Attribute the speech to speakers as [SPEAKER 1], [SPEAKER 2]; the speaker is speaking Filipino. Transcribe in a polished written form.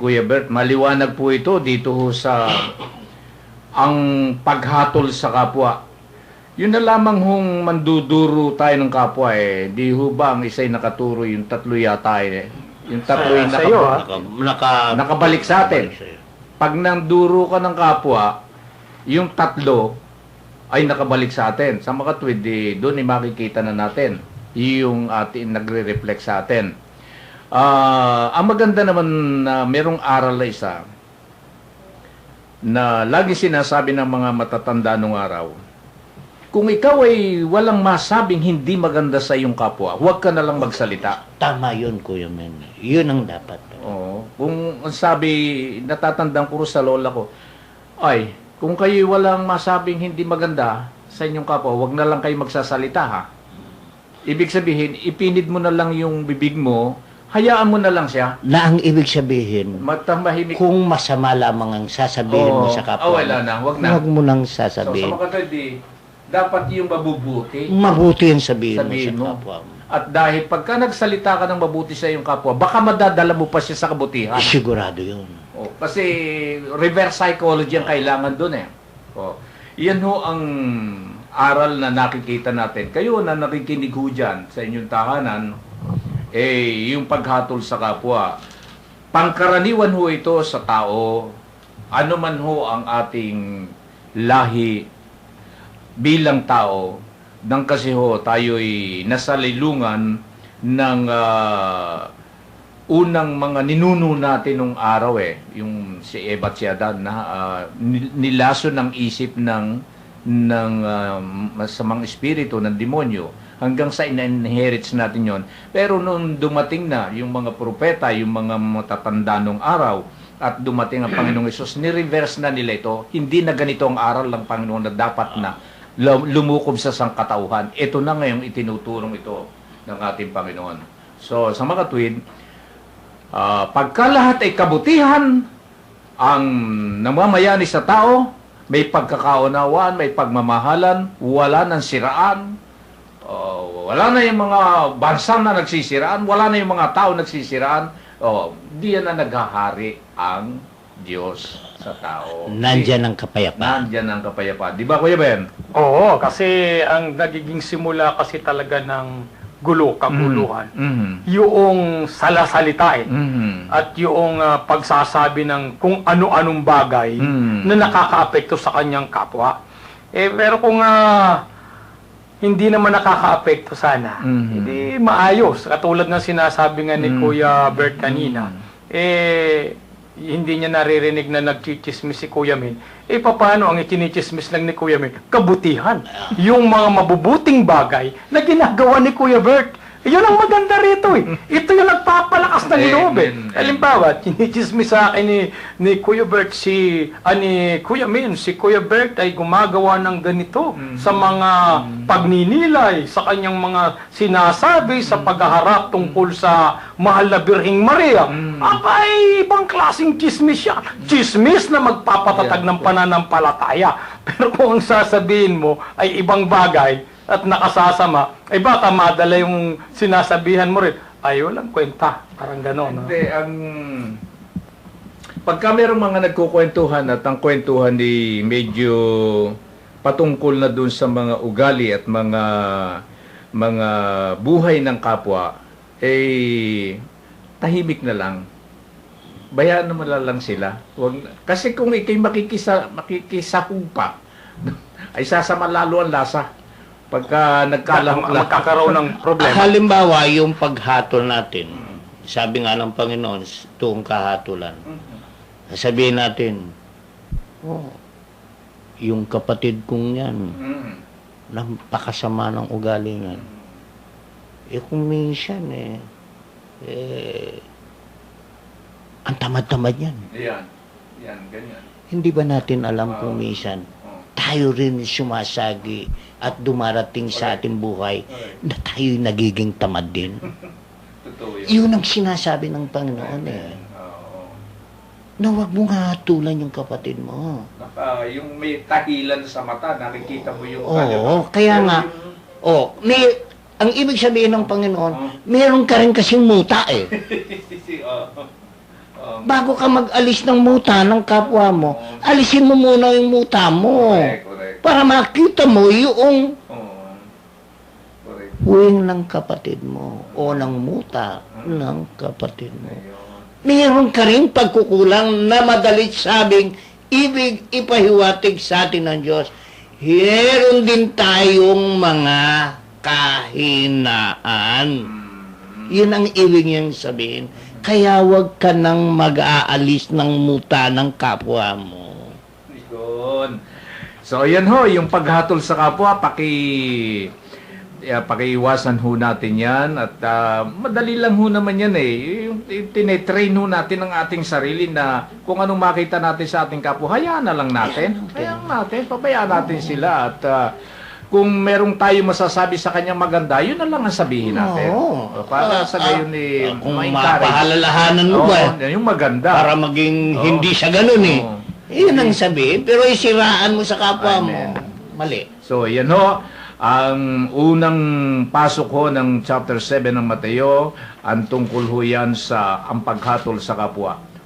[SPEAKER 1] Kuya Bert. Maliwanag po ito dito ho sa ang paghatol sa kapwa. Yun na lamang hong manduduro tayo ng kapwa eh. Di ho ba ang isa'y nakaturo, yung tatlo yata eh. Yung tatlo yung nakabalik sa atin. Pag nanduro ka ng kapwa, yung tatlo ay nakabalik sa atin. Sa makatwid, doon ay makikita na natin yung atin nagre-reflect sa atin. Ang maganda naman na merong aral na isa na lagi sinasabi ng mga matatanda nung araw, kung ikaw ay walang masabing hindi maganda sa iyong kapwa, huwag ka na lang magsalita.
[SPEAKER 2] Tama yun, Kuya Men. Yun ang dapat.
[SPEAKER 1] Oo. Kung sabi, natatandaan ko sa lola ko, ay, kung kayo walang masabing hindi maganda sa inyong kapwa, huwag na lang kayo magsasalita, ha? Ibig sabihin, ipinid mo na lang yung bibig mo, hayaan mo na lang siya.
[SPEAKER 2] Na ang ibig sabihin,
[SPEAKER 1] Matahimik.
[SPEAKER 2] kung masama lamang ang sasabihin mo sa kapwa,
[SPEAKER 1] wala na, huwag na.
[SPEAKER 2] huwag mo nang
[SPEAKER 1] So, sa
[SPEAKER 2] sasabihin.
[SPEAKER 1] makatwid, dapat yung mabubuti.
[SPEAKER 2] Mabuti yung sabihin mo sa
[SPEAKER 1] mo.
[SPEAKER 2] kapwa mo.
[SPEAKER 1] At dahil pagka nagsalita ka ng mabuti sa iyong kapwa, baka madadala mo pa siya sa kabutihan.
[SPEAKER 2] Sigurado yun.
[SPEAKER 1] Kasi reverse psychology ang kailangan doon eh. Iyan ho ang aral na nakikita natin. Kayo na nakikinig ho dyan sa inyong tahanan, yung paghatol sa kapwa. Pangkaraniwan ho ito sa tao, ano man ho ang ating lahi bilang tao, nang kasi ho tayo'y nasa lilungan ng unang mga ninuno natin nung araw yung si Eva at si Adan na nilaso ng isip ng masamang espiritu ng demonyo hanggang sa in-inherits natin yon. Pero nung dumating na yung mga propeta, yung mga matatanda nung araw at dumating ang Panginoong Hesus, ni-reverse na nila ito. Hindi na ganito ang aral ng Panginoon na dapat na lumukob sa sangkatauhan. Ito na ngayong itinuturong ito ng ating Panginoon. So, sa mga tuwid, pagka lahat ay kabutihan, ang namamayani sa tao, may pagkakaunawaan, may pagmamahalan, wala nang siraan, wala na yung mga bansang na nagsisiraan, wala na yung mga tao nagsisiraan, di yan na naghahari ang Diyos sa tao.
[SPEAKER 2] Nandyan ang kapayapaan.
[SPEAKER 1] Nandyan ang kapayapaan. Di ba, Kuya Ben?
[SPEAKER 3] Oo, kasi ang nagiging simula kasi talaga ng gulo, kaguluhan. Yung salasalita at yung pagsasabi ng kung ano-anong bagay na nakakaapekto sa kanyang kapwa. Pero kung hindi naman nakakaapekto sana, hindi maayos. Katulad ng sinasabi nga ni Kuya Bert kanina, hindi niya naririnig na nagchichismis si Kuya Min. Paano ang ikinichismis lang ni Kuya Min? Kabutihan. Yung mga mabubuting bagay na ginagawa ni Kuya Bert. Yun ang maganda rito Ito yung nagpapalakas ng loob Halimbawa, kinichismis sa akin ni Kuya Bert ni Kuya Min, si Kuya Bert ay gumagawa ng ganito sa mga pagninilay, sa kanyang mga sinasabi sa paghaharap tungkol sa mahal na Birheng Maria. Abay, ibang klaseng chismis siya. Chismis na magpapatatag ng pananampalataya. Pero kung ang sasabihin mo ay ibang bagay, at nakasasama, baka madala yung sinasabihan mo rin. Ay, walang kwenta. Parang gano'n.
[SPEAKER 1] Hindi, pagka merong mga nagkukwentuhan at ang kwentuhan di medyo patungkol na dun sa mga ugali at mga buhay ng kapwa, tahimik na lang. Bayaan naman lang sila. Kasi kung ikay makikisahupa, ay sasama lalo ang lasa. Pagka
[SPEAKER 3] magkakaroon ng problema.
[SPEAKER 2] Halimbawa, yung paghatol natin, sabi nga ng Panginoon, tuong kahatulan, sabihin natin, yung kapatid kong yan, napakasama ng ugali niyan. Kung minsan, ang tamad-tamad yan.
[SPEAKER 1] Yan, ganyan.
[SPEAKER 2] Hindi ba natin alam kung minsan, tayo rin sumasagi at dumarating sa ating buhay na tayo'y nagiging tamad din.
[SPEAKER 1] Totoo
[SPEAKER 2] Yun ang sinasabi ng Panginoon na huwag mong hatulan yung kapatid mo.
[SPEAKER 1] Yung may tahilan sa mata, nakikita mo yung...
[SPEAKER 2] Kaya nga, ang ibig sabihin ng Panginoon, meron ka rin kasing muta Bago ka mag-alis ng muta ng kapwa mo, alisin mo muna yung muta mo.
[SPEAKER 1] Correct.
[SPEAKER 2] Para makita mo yung
[SPEAKER 1] Oo. Correct.
[SPEAKER 2] wing ng kapatid mo o ng muta ng kapatid mo.
[SPEAKER 1] Ayun.
[SPEAKER 2] Meron ka rin pagkukulang na madalit sabing ibig ipahiwatig sa atin ng Diyos. Meron din tayong mga kahinaan. Yun ang ibig niyang sabihin. Kaya wag ka nang mag-aalis ng muta ng kapwa mo.
[SPEAKER 1] Yun. So, ayan ho, yung paghatol sa kapwa, pakiiwasan ho natin yan. At madali lang ho naman yan eh. Yung tinetrain ho natin ang ating sarili na kung anong makita natin sa ating kapwa, hayaan na lang natin. Hayaan natin, pabayaan natin sila. At kung merong tayo masasabi sa kanyang maganda, yun na lang ang sabihin natin.
[SPEAKER 2] Oo.
[SPEAKER 1] Para sa gayon eh,
[SPEAKER 2] Kung
[SPEAKER 1] ma-encourage.
[SPEAKER 2] mapahalalahanan mo ba?
[SPEAKER 1] Oo, yung maganda.
[SPEAKER 2] Para maging hindi siya ganun eh.
[SPEAKER 1] Oo.
[SPEAKER 2] Yun ang sabihin. Pero isiraan mo sa kapwa
[SPEAKER 1] Amen.
[SPEAKER 2] mo. Mali.
[SPEAKER 1] So, yan ho. Ang unang pasok ho ng chapter 7 ng Mateo, ang tungkol ho yan sa ang paghatol sa kapwa.